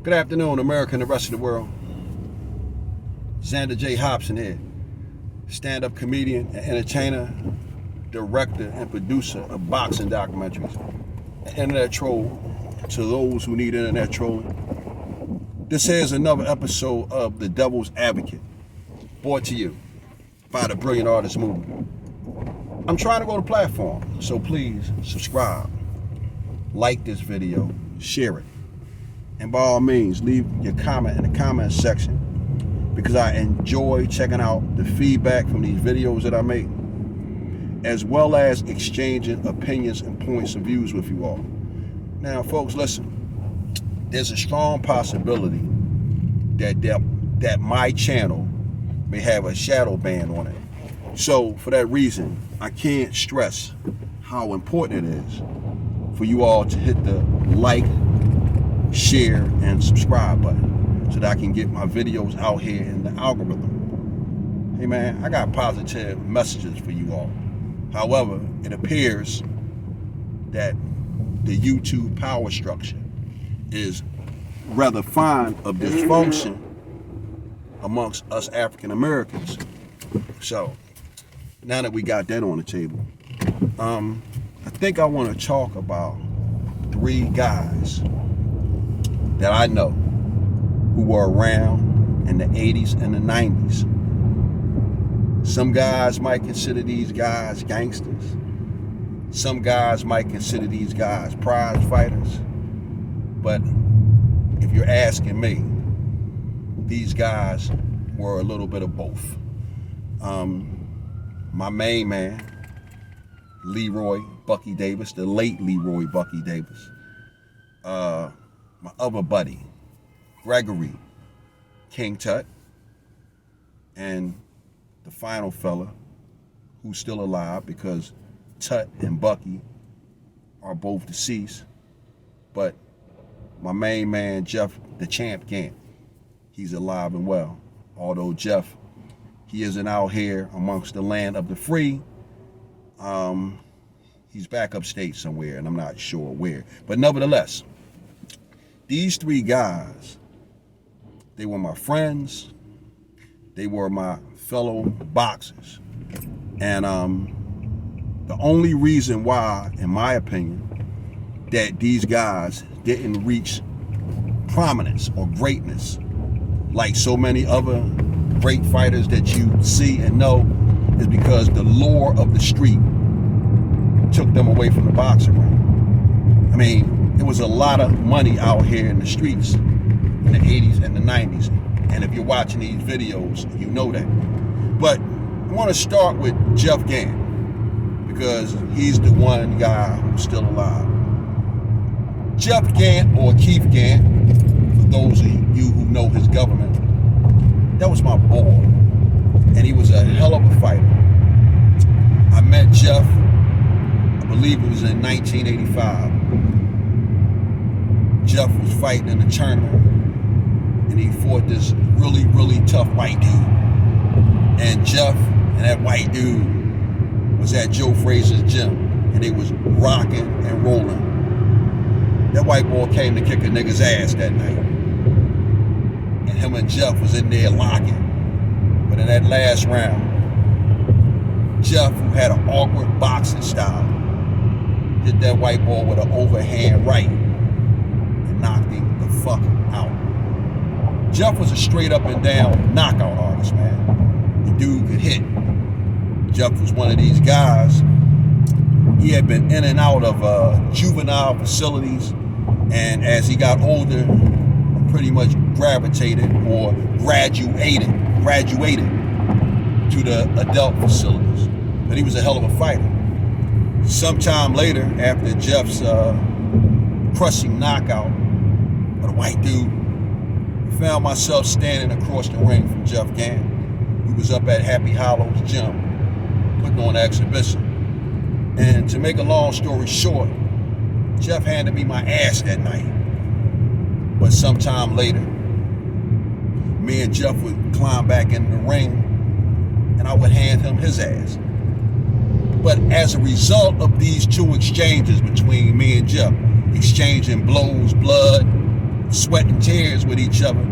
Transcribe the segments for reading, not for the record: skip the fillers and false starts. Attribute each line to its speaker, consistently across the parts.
Speaker 1: Good afternoon, America and the rest of the world. Xander J. Hobson here, stand-up comedian and entertainer, director and producer of boxing documentaries, an internet troll to those who need internet trolling. This is another episode of The Devil's Advocate, brought to you by the Brilliant Artist Movement. I'm trying to grow the platform, so please subscribe, like this video, share it, and by all means, leave your comment in the comment section, because I enjoy checking out the feedback from these videos that I make, as well as exchanging opinions and points of views with you all. Now, folks, listen, there's a strong possibility that my channel may have a shadow ban on it. So, for that reason, I can't stress how important it is for you all to hit the like, share, and subscribe button so that I can get my videos out here in the algorithm. Hey man, I got positive messages for you all. However, it appears that the YouTube power structure is rather fond of dysfunction amongst us African Americans. So, now that we got that on the table, I think I want to talk about three guys that I know who were around in the 80s and the 90s. Some guys might consider these guys gangsters. Some guys might consider these guys prize fighters. But if you're asking me, these guys were a little bit of both. My main man, Leroy Bucky Davis, the late Leroy Bucky Davis. My other buddy, Gregory King Tut, and the final fella who's still alive, because Tut and Bucky are both deceased, but my main man, Jeff the Champ Gant, he's alive and well. Although Jeff, he isn't out here amongst the land of the free. He's back upstate somewhere, and I'm not sure where. But nevertheless, these three guys, they were my friends. They were my fellow boxers. And the only reason why, in my opinion, that these guys didn't reach prominence or greatness like so many other great fighters that you see and know is because the lure of the street took them away from the boxing ring. I mean, there was a lot of money out here in the streets in the 80s and the 90s. And if you're watching these videos, you know that. But I want to start with Jeff Gant, because he's the one guy who's still alive. Jeff Gant, or Keith Gant, for those of you who know his government, that was my boy. And he was a hell of a fighter. I met Jeff, I believe it was in 1985. Jeff was fighting in a tournament, and he fought this really, really tough white dude. And Jeff and that white dude was at Joe Frazier's gym, and they was rocking and rolling. That white boy came to kick a nigga's ass that night. And him and Jeff was in there locking. But in that last round, Jeff, who had an awkward boxing style, hit that white boy with an overhand right and knocked him the fuck out. Jeff was a straight up and down knockout artist, man. The dude could hit. Jeff was one of these guys. He had been in and out of juvenile facilities, and as he got older, pretty much gravitated or graduated to the adult facilities. But he was a hell of a fighter. Sometime later, after Jeff's crushing knockout of the white dude, I found myself standing across the ring from Jeff Gant. We was up at Happy Hollow's gym, putting on an exhibition. And to make a long story short, Jeff handed me my ass that night. But sometime later, me and Jeff would climb back in the ring, and I would hand him his ass. But as a result of these two exchanges between me and Jeff, exchanging blows, blood, sweat and tears with each other,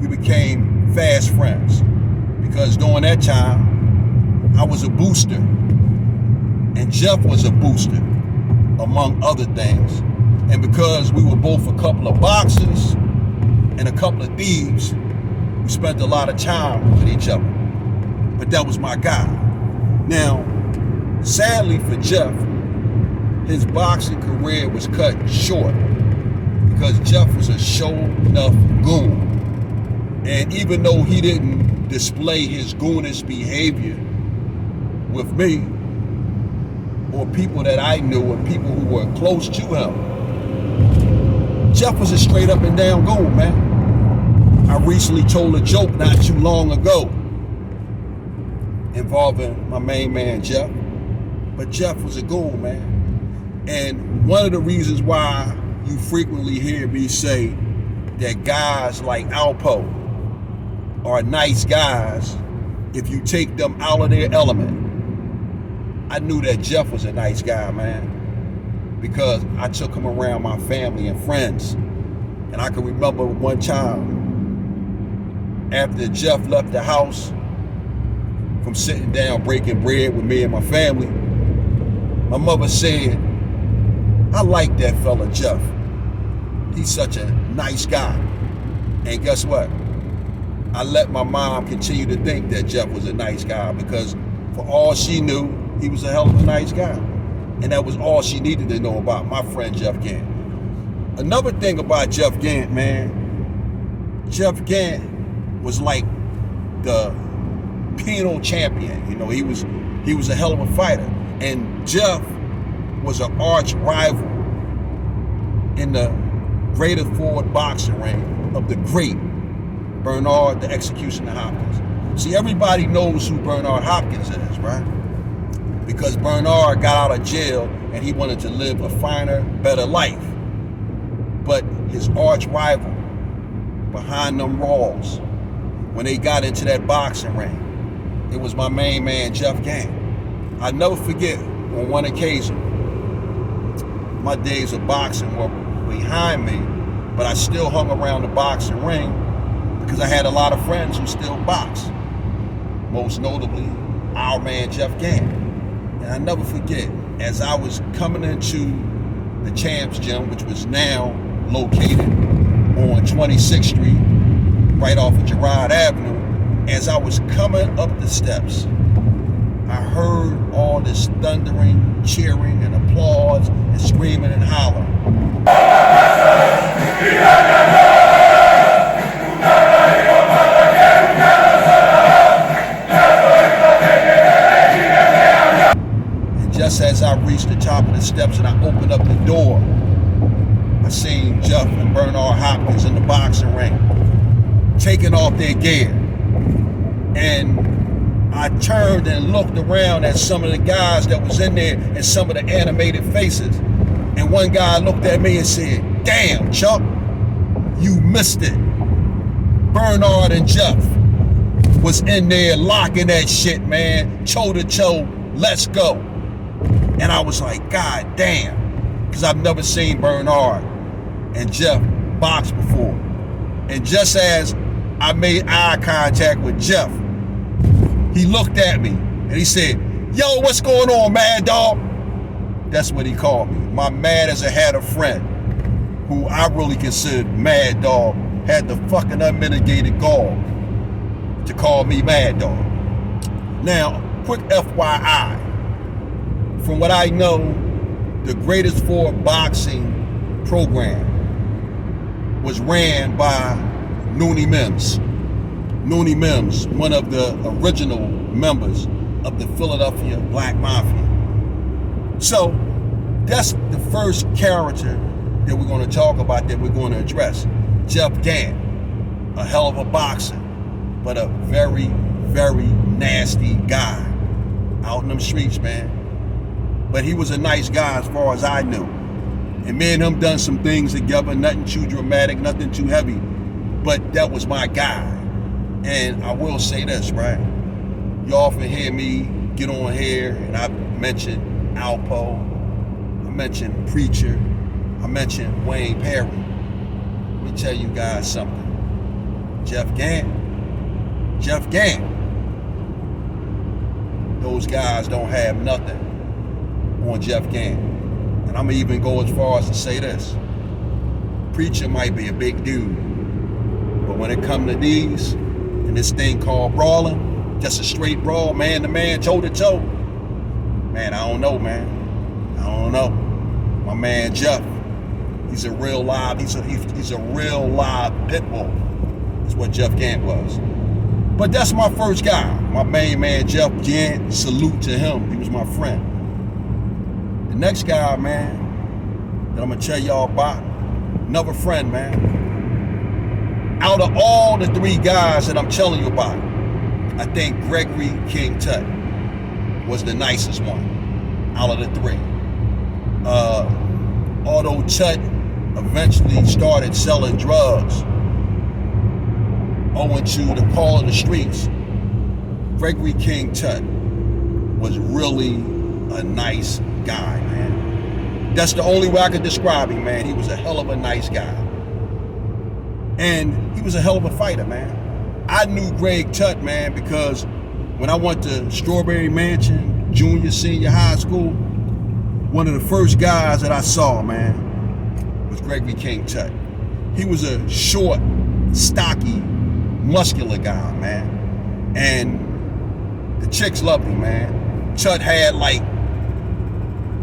Speaker 1: we became fast friends. Because during that time, I was a booster, and Jeff was a booster, among other things. And because we were both a couple of boxers and a couple of thieves, we spent a lot of time with each other. But that was my guy. Now, sadly for Jeff, his boxing career was cut short because Jeff was a show-enough goon. And even though he didn't display his goonish behavior with me or people that I knew and people who were close to him, Jeff was a straight up and down goon, man. I recently told a joke not too long ago involving my main man, Jeff. But Jeff was a goon, man. And one of the reasons why you frequently hear me say that guys like Alpo are nice guys if you take them out of their element. I knew that Jeff was a nice guy, man, because I took him around my family and friends. And I can remember one time after Jeff left the house from sitting down breaking bread with me and my family, my mother said, "I like that fella Jeff. He's such a nice guy." And guess what? I let my mom continue to think that Jeff was a nice guy because for all she knew, he was a hell of a nice guy. And that was all she needed to know about my friend Jeff Gant. Another thing about Jeff Gant, man, Jeff Gant was like the penal champion. You know, he was a hell of a fighter. And Jeff was an arch rival in the Greater Ford boxing ring of the great Bernard the Executioner Hopkins. See, everybody knows who Bernard Hopkins is, right? Because Bernard got out of jail and he wanted to live a finer, better life. But his arch rival behind them walls, when they got into that boxing ring, it was my main man, Jeff Gant. I'll never forget on one occasion, my days of boxing were behind me, but I still hung around the boxing ring because I had a lot of friends who still box. Most notably, our man Jeff Gant. And I never forget, as I was coming into the Champs Gym, which was now located on 26th Street, right off of Girard Avenue, as I was coming up the steps, I heard all this thundering, cheering, and applause, and screaming and hollering. And just as I reached the top of the steps and I opened up the door, I seen Jeff and Bernard Hopkins in the boxing ring, taking off their gear. And I turned and looked around at some of the guys that was in there and some of the animated faces. And one guy looked at me and said, "Damn, Chuck, you missed it." Bernard and Jeff was in there locking that shit, man, toe to toe, let's go. And I was like, God damn, because I've never seen Bernard and Jeff box before. And just as I made eye contact with Jeff, he looked at me and he said, "Yo, what's going on, Mad Dog?" That's what he called me. My mad as I had a friend who I really considered Mad Dog had the fucking unmitigated gall to call me Mad Dog. Now, quick FYI, from what I know, the Greatest Ford boxing program was ran by Noonie Mims. Noonie Mims, one of the original members of the Philadelphia Black Mafia. So that's the first character that we're going to talk about, that we're going to address. Jeff Gant, a hell of a boxer, but a very, very nasty guy out in them streets, man. But he was a nice guy as far as I knew. And me and him done some things together, nothing too dramatic, nothing too heavy. But that was my guy. And I will say this, right? You often hear me get on here and I mention Alpo, I mention Preacher, I mention Wayne Perry. me tell you guys something. Jeff Gant. Those guys don't have nothing on Jeff Gant. And I'm going to even go as far as to say this. Preacher might be a big dude, but when it comes to these, and this thing called brawling, just a straight brawl, man to man, toe to toe, man, I don't know, man. I don't know. My man Jeff, he's a real live pit bull. That's what Jeff Gant was. But that's my first guy, my main man Jeff Gant. Salute to him. He was my friend. The next guy, man, that I'm gonna tell y'all about, another friend, man. Out of all the three guys that I'm telling you about, I think Gregory King Tut was the nicest one out of the three. Although Tut eventually started selling drugs owing to the call of the streets, Gregory King Tut was really a nice guy, man. That's the only way I could describe him, man. He was a hell of a nice guy. And he was a hell of a fighter, man. I knew Greg Tut, man, because when I went to Strawberry Mansion, junior, senior high school, one of the first guys that I saw, man, was Gregory King Tut. He was a short, stocky, muscular guy, man. And the chicks loved him, man. Tut had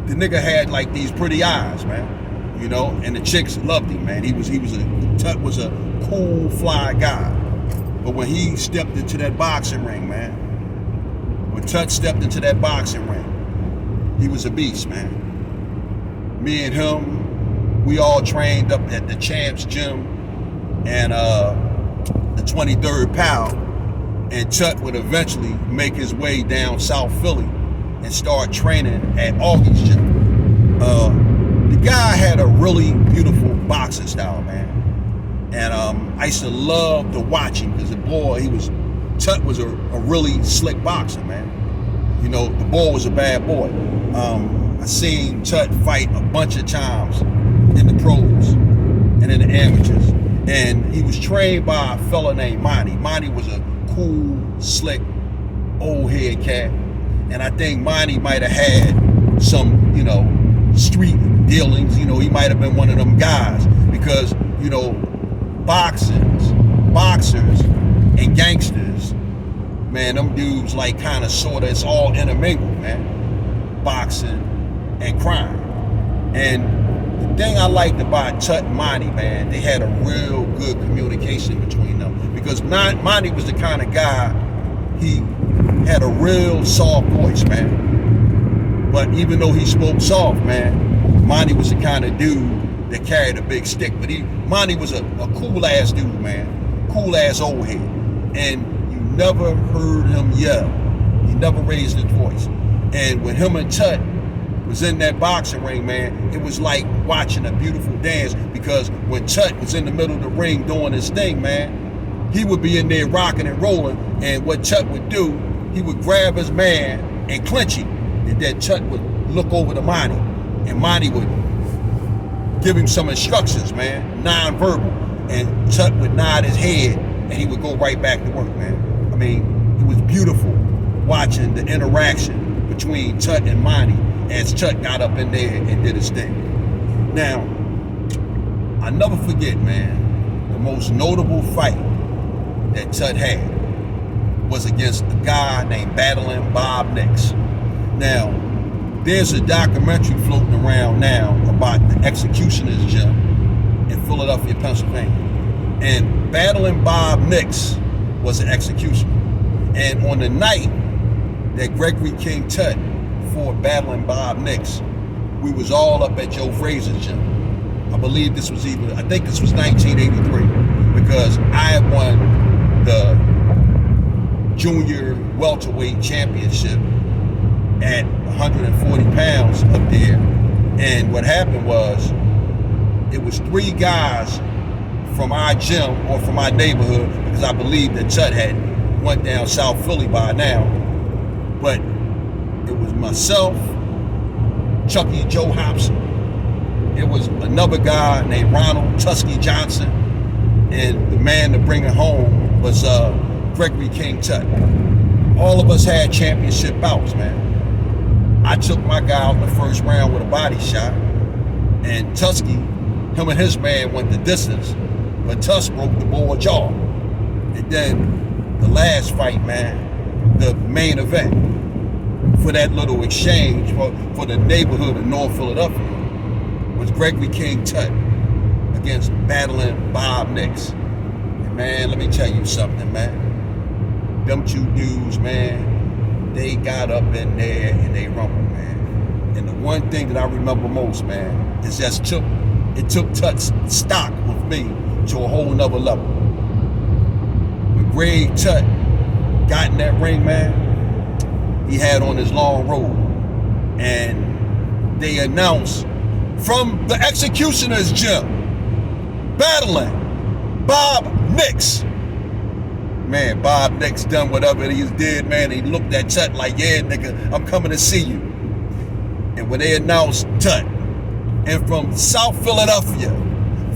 Speaker 1: the nigga had these pretty eyes, man. You know, and the chicks loved him, man. Tut was a cool, fly guy. But when he stepped into that boxing ring, man, when Tut stepped into that boxing ring, he was a beast, man. Me and him, we all trained up at the Champs Gym and the 23rd Pal, and Tut would eventually make his way down South Philly and start training at Augie's Gym. The guy had a really beautiful boxing style, man. And I used to love to watch him because Tut was a really slick boxer, man. You know, the boy was a bad boy. I seen Tut fight a bunch of times in the pros and in the amateurs. And he was trained by a fella named Monty. Monty was a cool, slick, old head cat. And I think Monty might have had some, street dealings. He might have been one of them guys because, boxers and gangsters, man, them dudes it's all intermingled, man. Boxing and crime. And the thing I liked about Tut and Monty, man, they had a real good communication between them because Monty was the kind of guy, he had a real soft voice, man. But even though he spoke soft, man, Monty was the kind of dude that carried a big stick. But Monty was a cool-ass dude, man. Cool-ass old head. And you never heard him yell. He never raised his voice. And when him and Tut was in that boxing ring, man, it was like watching a beautiful dance because when Tut was in the middle of the ring doing his thing, man, he would be in there rocking and rolling. And what Tut would do, he would grab his man and clinch him. And then Tut would look over to Monty. And Monty would give him some instructions, man, non-verbal. And Tut would nod his head and he would go right back to work, man. I mean, it was beautiful watching the interaction between Tut and Monty as Tut got up in there and did his thing. Now, I never forget, man, the most notable fight that Tut had was against a guy named Battling Bob Nix. Now, there's a documentary floating around now about the Executioner's Gym in Philadelphia, Pennsylvania. And Battling Bob Nix was an executioner. And on the night that Gregory King Tut fought Battling Bob Nix, we was all up at Joe Frazier's gym. I think this was 1983 because I had won the junior welterweight championship at 140 pounds up there. And what happened was, it was three guys from our gym or from our neighborhood, because I believe that Tut had went down South Philly by now. But it was myself, Chucky Joe Hobson. It was another guy named Ronald Tusky Johnson, And the man to bring it home was Gregory King Tut. All of us had championship bouts, man. I took my guy out in the first round with a body shot, and Tusky, him and his man went the distance, but Tusk broke the boy jaw. And then the last fight, man, the main event for that little exchange for the neighborhood of North Philadelphia was Gregory King Tut against battling Bob Nix. And man, let me tell you something, man. Them two dudes, man, they got up in there and they rumbled, man. And the one thing that I remember most, man, is it took Tut's stock with me to a whole nother level. When Greg Tut got in that ring, man, he had on his long robe, and they announced from the Executioner's Gym, battling Bob Nix. Man, Bob Nix done whatever he did, man. He looked at Tut like, yeah, nigga, I'm coming to see you. And when they announced Tut, and from South Philadelphia,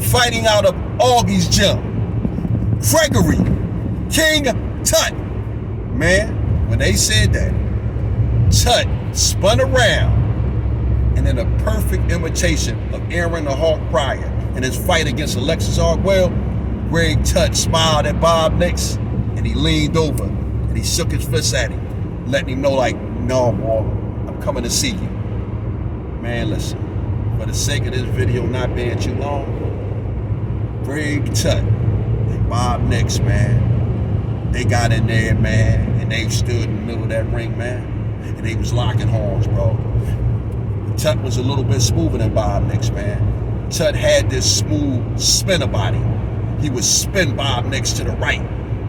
Speaker 1: fighting out of Augie's Gym, Gregory King Tut, man, when they said that, Tut spun around, and in a perfect imitation of Aaron the Hawk Pryor in his fight against Alexis Arguello, Greg Tut smiled at Bob Nix, and he leaned over and he shook his fist at him, letting him know, like, no, boy, I'm coming to see you. Man, listen, for the sake of this video not being too long, Greg Tut and Bob Nix, man, they got in there, man, and they stood in the middle of that ring, man, and they was locking horns, bro. Tut was a little bit smoother than Bob Nix, man. Tut had this smooth spinner body. He would spin Bob Nix to the right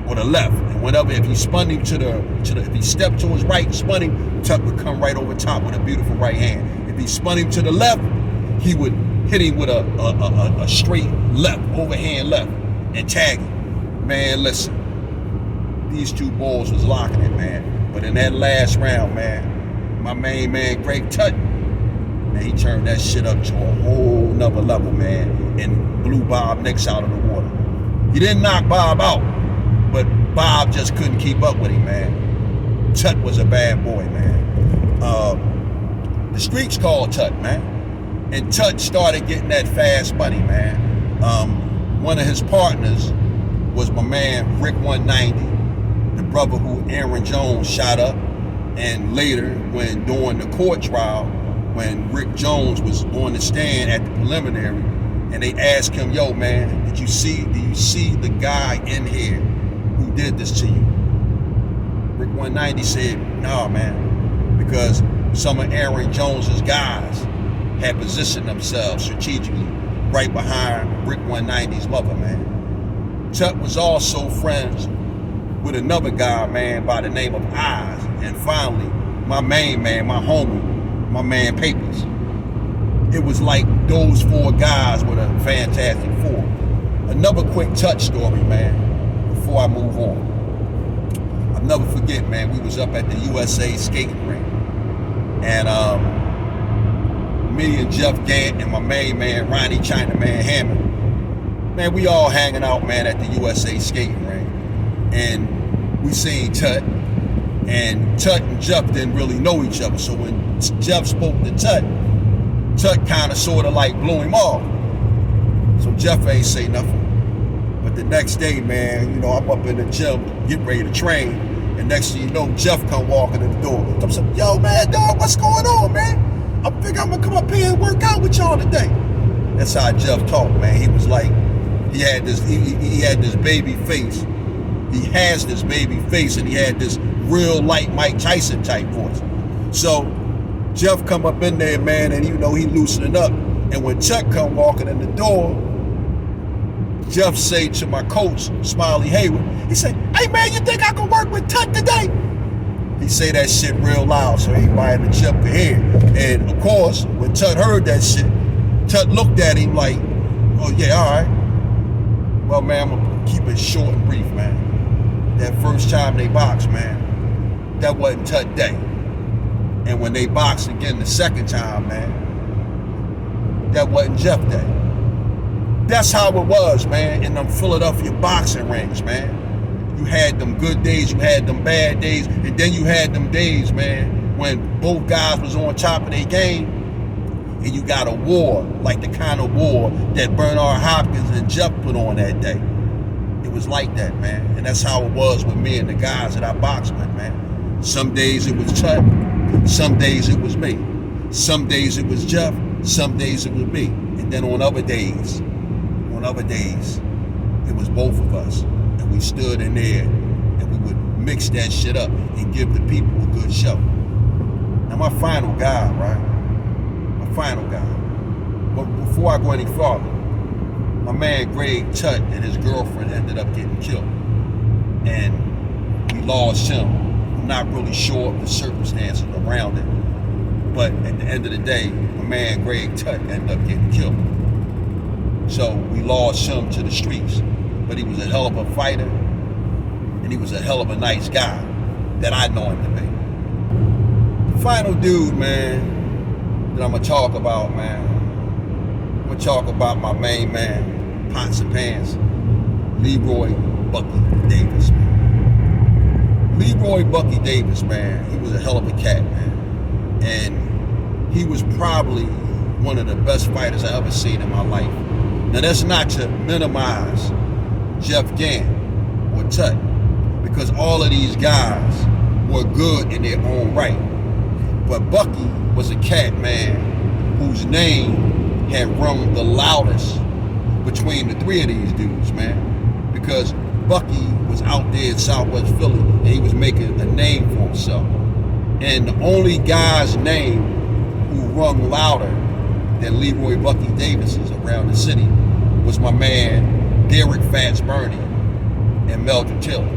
Speaker 1: or the left, and whenever, if he spun him if he stepped to his right and spun him, Tut would come right over top with a beautiful right hand. If he spun him to the left, he would hit him with a straight left, overhand left, and tag him. Man, listen, these two boys was locking it, man. But in that last round, man, my main man, Greg Tut, man, he turned that shit up to a whole nother level, man, and blew Bob Nix out of the water. He didn't knock Bob out, but Bob just couldn't keep up with him, man. Tut was a bad boy, man. The streets called Tut, man. And Tut started getting that fast money, man. One of his partners was my man, Rick 190, the brother who Aaron Jones shot up. And later, when during the court trial, when Rick Jones was on the stand at the preliminary, and they asked him, yo, man, do you see the guy in here who did this to you? Rick 190 said, no, man, because some of Aaron Jones's guys had positioned themselves strategically right behind Rick 190's mother, man. Tut was also friends with another guy, man, by the name of Eyes. And finally, my main man, my homie, my man Papers. It was like those four guys were the Fantastic Four. Another quick Tut story, man, before I move on. I'll never forget, man, we was up at the USA skating rink. And me and Jeff Gant and my main man, Ronnie Chinaman Hammond, man, we all hanging out, man, at the USA skating rink. And we seen Tut, and Tut and Jeff didn't really know each other. So when Jeff spoke to Tut, Tut kind of sort of like blew him off. So Jeff ain't say nothing. But the next day, man, you know, I'm up in the gym, getting ready to train, and next thing you know, Jeff come walking in the door. I'm saying, yo, man, dog, what's going on, man? I think I'm gonna come up here and work out with y'all today. That's how Jeff talked, man. He was like, he had this baby face. He has this baby face, and he had this real light Mike Tyson type voice. So Jeff come up in there, man, and you know he loosening up. And when Chuck come walking in the door, Jeff say to my coach, Smiley Hayward, he say, hey man, you think I can work with Tut today? He say that shit real loud so everybody in the gym could hear. And of course, when Tut heard that shit, Tut looked at him like, oh yeah, all right. Well, man, I'm gonna keep it short and brief, man. That first time they boxed, man, that wasn't Tut day. And when they boxed again the second time, man, that wasn't Jeff day. That's how it was, man, in them Philadelphia boxing rings, man. You had them good days, you had them bad days, and then you had them days, man, when both guys was on top of their game, and you got a war, like the kind of war that Bernard Hopkins and Jeff put on that day. It was like that, man, and that's how it was with me and the guys that I boxed with, man. Some days it was Chuck, some days it was me. Some days it was Jeff, some days it was me. And then on other days, it was both of us. And we stood in there and we would mix that shit up and give the people a good show. Now my final guy, right? My final guy. But before I go any farther, my man Greg Tutt and his girlfriend ended up getting killed. And we lost him. I'm not really sure of the circumstances around it. But at the end of the day, my man Greg Tutt ended up getting killed. So we lost him to the streets. But he was a hell of a fighter, and he was a hell of a nice guy that I know him to be. The final dude, man, that I'm gonna talk about, man, I'm gonna talk about my main man, Pots and Pans, Leroy Bucky Davis, man. Leroy Bucky Davis, man, he was a hell of a cat, man. And he was probably one of the best fighters I ever seen in my life. Now that's not to minimize Jeff Gann or Tut, because all of these guys were good in their own right. But Bucky was a cat, man, whose name had rung the loudest between the three of these dudes, man. Because Bucky was out there in Southwest Philly and he was making a name for himself. And the only guy's name who rung louder than Leroy Bucky Davis's around the city was my man Derek Fats Burney and Meldrick Tiller.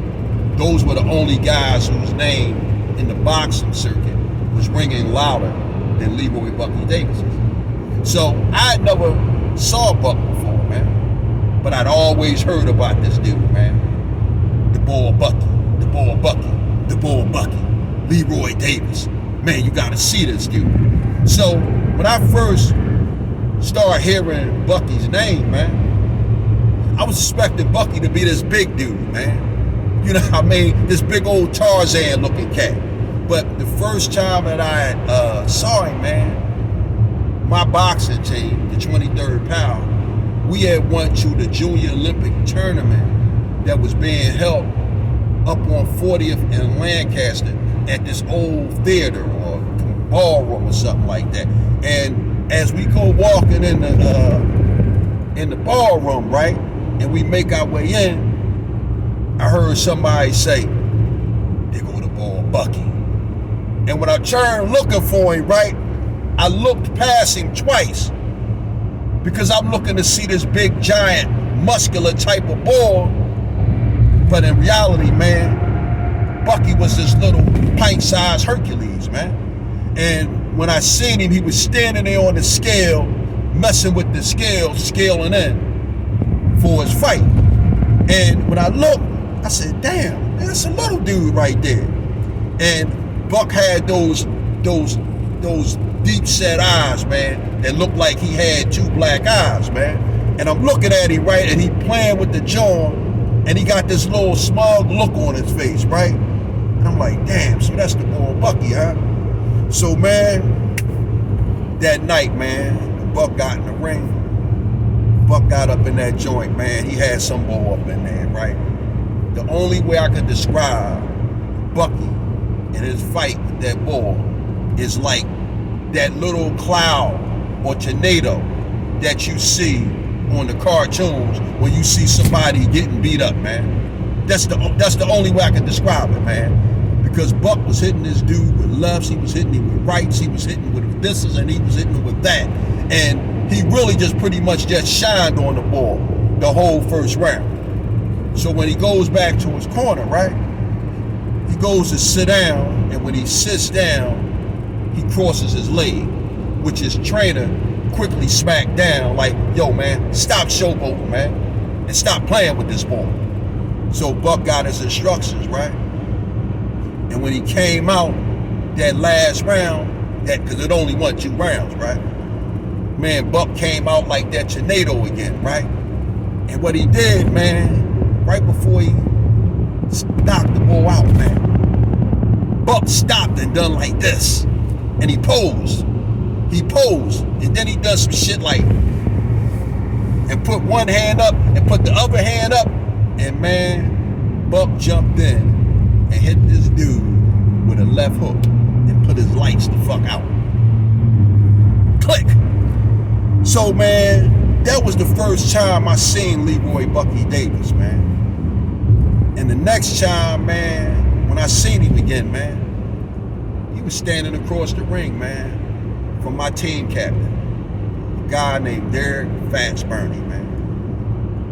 Speaker 1: Those were the only guys whose name in the boxing circuit was ringing louder than Leroy Bucky Davis's. So I never saw Buck before, man. But I'd always heard about this dude, man. The Bull Bucky, the Bull Bucky, the Bull Bucky, Leroy Davis. Man, you gotta see this dude. So when I first started hearing Bucky's name, man, I was expecting Bucky to be this big dude, man. You know what I mean? This big old Tarzan looking cat. But the first time that I saw him, man, my boxing team, the 23rd Pound, we had went to the Junior Olympic tournament that was being held up on 40th and Lancaster at this old theater or ballroom or something like that. And as we go walking in the ballroom, right, and we make our way in, I heard somebody say, "There go the Bull Bucky." And when I turned looking for him, right, I looked past him twice because I'm looking to see this big, giant, muscular type of bull. But in reality, man, Bucky was this little pint-sized Hercules, man. And when I seen him, he was standing there on the scale, messing with the scale, scaling in for his fight. And when I looked, I said, damn, man, that's a little dude right there. And Buck had those deep set eyes, man, that looked like he had two black eyes, man. And I'm looking at him, right, and he playing with the jaw, and he got this little smug look on his face, right? And I'm like, damn, so that's the Bull Bucky, huh? So, man, that night, man, Buck got in the ring. Buck got up in that joint, man. He had some bull up in there, right? The only way I could describe Bucky and his fight with that bull is like that little cloud or tornado that you see on the cartoons when you see somebody getting beat up, man. That's the only way I can describe it, man. Because Buck was hitting this dude with lefts, he was hitting him with rights, he was hitting with thises, and he was hitting him with that. And he really just pretty much just shined on the ball the whole first round. So when he goes back to his corner, right, he goes to sit down, and when he sits down, he crosses his leg, which his trainer quickly smacked down like, yo, man, stop showboating, man, and stop playing with this ball. So Buck got his instructions, right? And when he came out that last round, because it only won 2 rounds, right? Man, Buck came out like that tornado again, right? And what he did, man, right before he knocked the ball out, man, Buck stopped and done like this. And he posed. And then he does some shit like, and put one hand up and put the other hand up. And man, Buck jumped in and hit this dude with a left hook and put his lights the fuck out. Click. So man, that was the first time I seen Leroy Bucky Davis, man. And the next time, man, when I seen him again, man, he was standing across the ring, man, from my team captain, a guy named Derek Fats Burney, man.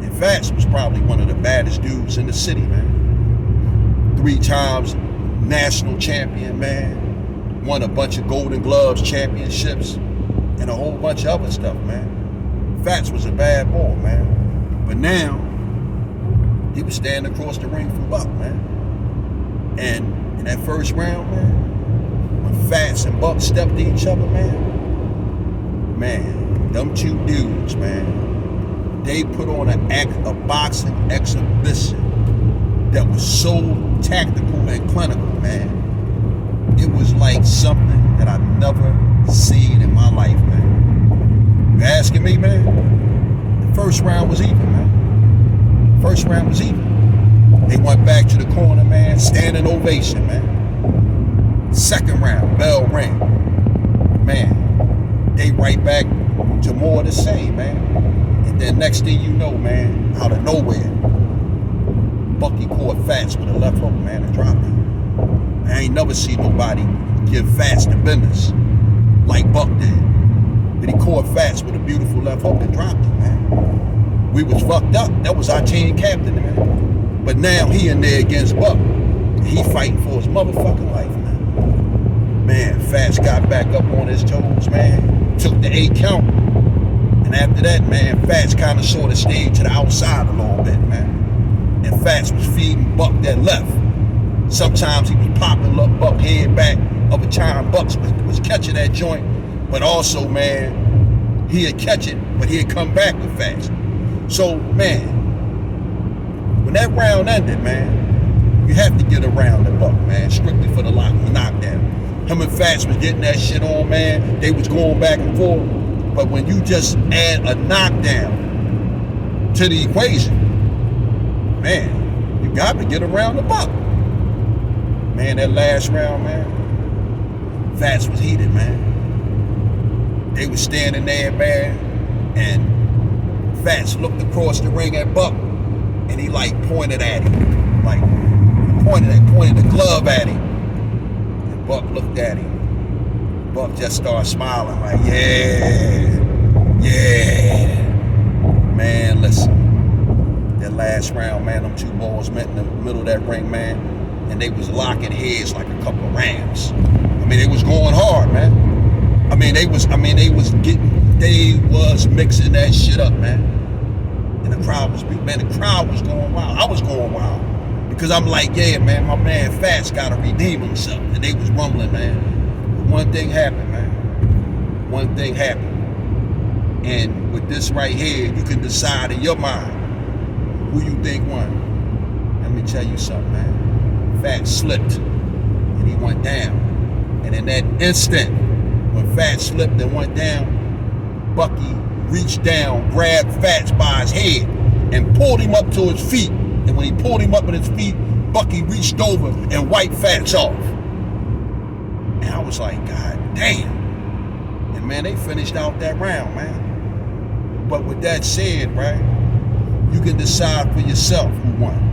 Speaker 1: And Fats was probably one of the baddest dudes in the city, man. 3 times national champion, man. Won a bunch of Golden Gloves championships and a whole bunch of other stuff, man. Fats was a bad boy, man. But now, he was standing across the ring from Buck, man. And in that first round, man, when Fats and Buck stepped to each other, man, them two dudes, man, they put on a boxing exhibition that was so tactical and clinical, man. It was like something that I've never seen in my life, man. You asking me, man? The first round was even, man. First round was even. They went back to the corner, man, standing ovation, man. Second round, bell ring. Man, they right back to more of the same, man. And then next thing you know, man, out of nowhere, Bucky caught Fats with a left hook, man, and dropped him. I ain't never seen nobody give Fats the business like Buck did. But he caught Fats with a beautiful left hook and dropped him, man. We was fucked up. That was our team captain, man. But now he in there against Buck. He fighting for his motherfucking life, man. Man, Fats got back up on his toes, man. Took the 8 count. And after that, man, Fats kind of sort of stayed to the outside a little bit, man. And Fats was feeding Buck that left. Sometimes he was popping up Buck head back. Other time Buck was catching that joint. But also, man, he'd catch it, but he'd come back with Fats. So, man, when that round ended, man, you have to get around the Buck, man, strictly for the knockdown. Him and Fats was getting that shit on, man. They was going back and forth. But when you just add a knockdown to the equation, man, you got to get around the Buck. Man, that last round, man, Fats was heated, man. They was standing there, man, and Fats looked across the ring at Buck, and he like pointed at him, like pointed the glove at him. And Buck looked at him. Buck just started smiling like, yeah. Man, listen, that last round, man, them two boys met in the middle of that ring, man, and they was locking heads like a couple of rams. I mean, they was going hard, man. They was mixing that shit up, man. And the crowd was big, man. The crowd was going wild. I was going wild because I'm like, yeah, man, my man Fats got to redeem himself. And they was rumbling, man. But one thing happened, man. One thing happened. And with this right here, you can decide in your mind who you think won. Let me tell you something, man. Fats slipped and he went down. And in that instant, when Fats slipped and went down, Bucky reached down, grabbed Fats by his head, and pulled him up to his feet. And when he pulled him up on his feet, Bucky reached over and wiped Fats off. And I was like, God damn. And man, they finished out that round, man. But with that said, right, you can decide for yourself who won.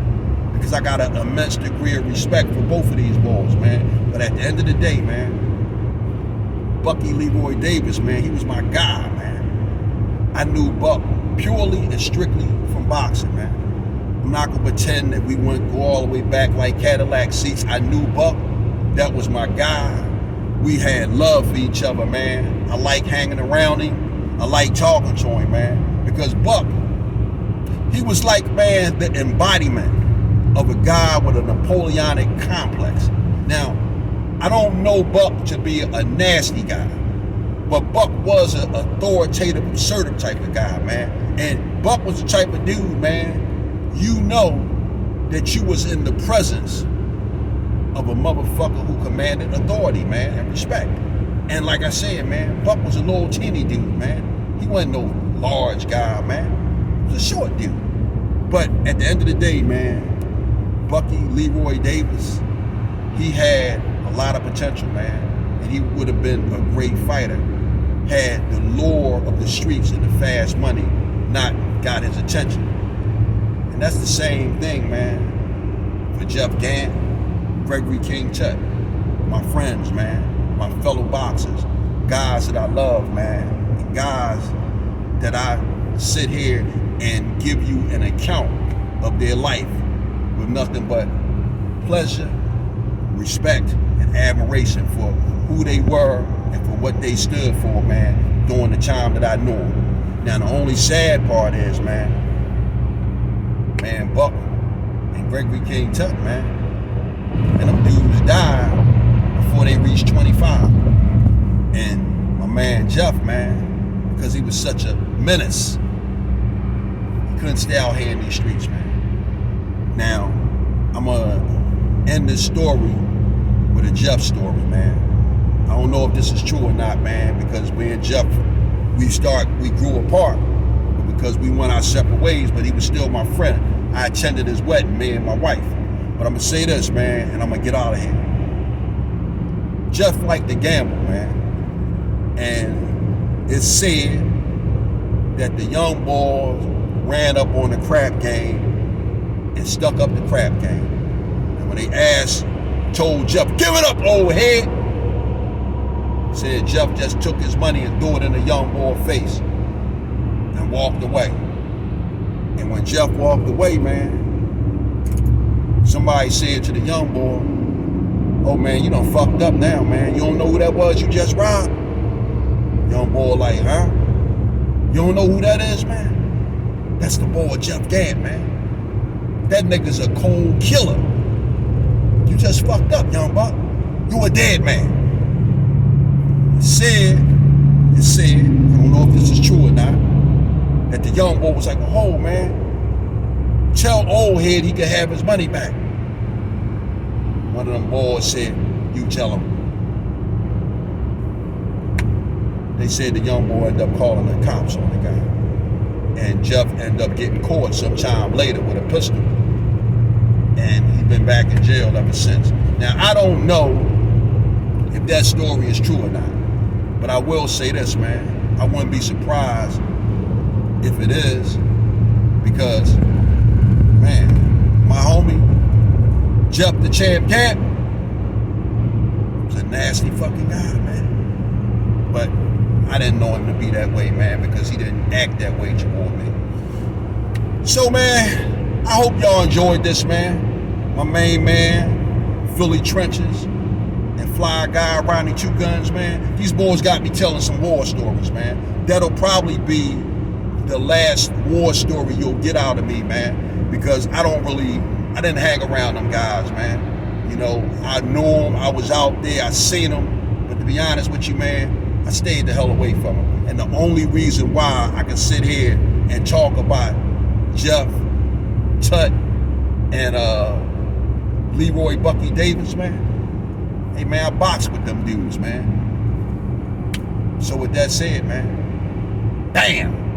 Speaker 1: Because I got an immense degree of respect for both of these boys, man. But at the end of the day, man, Bucky Leroy Davis, man, he was my guy, man. I knew Buck purely and strictly from boxing, man. I'm not gonna pretend that we wouldn't go all the way back like Cadillac seats. I knew Buck, that was my guy. We had love for each other, man. I like hanging around him. I like talking to him, man. Because Buck, he was like, man, the embodiment of a guy with a Napoleonic complex. Now, I don't know Buck to be a nasty guy, but Buck was an authoritative, assertive type of guy, man. And Buck was the type of dude, man, you know that you was in the presence of a motherfucker who commanded authority, man, and respect. And like I said, man, Buck was a little teeny dude, man. He wasn't no large guy, man. He was a short dude. But at the end of the day, man, Bucky Leroy Davis, he had a lot of potential, man. And he would have been a great fighter had the lure of the streets and the fast money not got his attention. And that's the same thing, man, for Jeff Gant, Gregory King Tut, my friends, man, my fellow boxers, guys that I love, man, and guys that I sit here and give you an account of their life with nothing but pleasure, respect, and admiration for who they were and for what they stood for, man, during the time that I knew them. Now, the only sad part is, man, Buck and Gregory King Tut, man, and them dudes died before they reached 25. And my man Jeff, man, because he was such a menace, he couldn't stay out here in these streets, man. Now, I'm going to end this story with a Jeff story, man. I don't know if this is true or not, man, because me and Jeff, we grew apart because we went our separate ways, but he was still my friend. I attended his wedding, me and my wife. But I'm going to say this, man, and I'm going to get out of here. Jeff liked to gamble, man. And it's said that the young boys ran up on the crap game and stuck up the crap game. And when they told Jeff, give it up, old head, said Jeff just took his money and threw it in the young boy's face and walked away. And when Jeff walked away, man, somebody said to the young boy, oh man, you done fucked up now, man. You don't know who that was you just robbed? Young boy like, huh? You don't know who that is, man? That's the boy Jeff Gant, man. That nigga's a cold killer. You just fucked up, young buck. You a dead man. It said, I don't know if this is true or not, that the young boy was like, oh man, tell old head he can have his money back. One of them boys said, you tell him. They said the young boy ended up calling the cops on the guy. And Jeff ended up getting caught sometime later with a pistol. And he's been back in jail ever since. Now, I don't know if that story is true or not. But I will say this, man. I wouldn't be surprised if it is, because, man, my homie, Jeff the Champ Gant, was a nasty fucking guy, man. But I didn't know him to be that way, man, because he didn't act that way toward me. So, man, I hope y'all enjoyed this, man. My main man, Philly Trenches, and Fly Guy, Ronnie Two Guns, man. These boys got me telling some war stories, man. That'll probably be the last war story you'll get out of me, man, because I didn't hang around them guys, man. You know, I knew them, I was out there, I seen them, but to be honest with you, man, I stayed the hell away from them. And the only reason why I can sit here and talk about Jeff, Tut, and Leroy Bucky Davis, man, hey, man, I boxed with them dudes, man. So with that said, man, damn.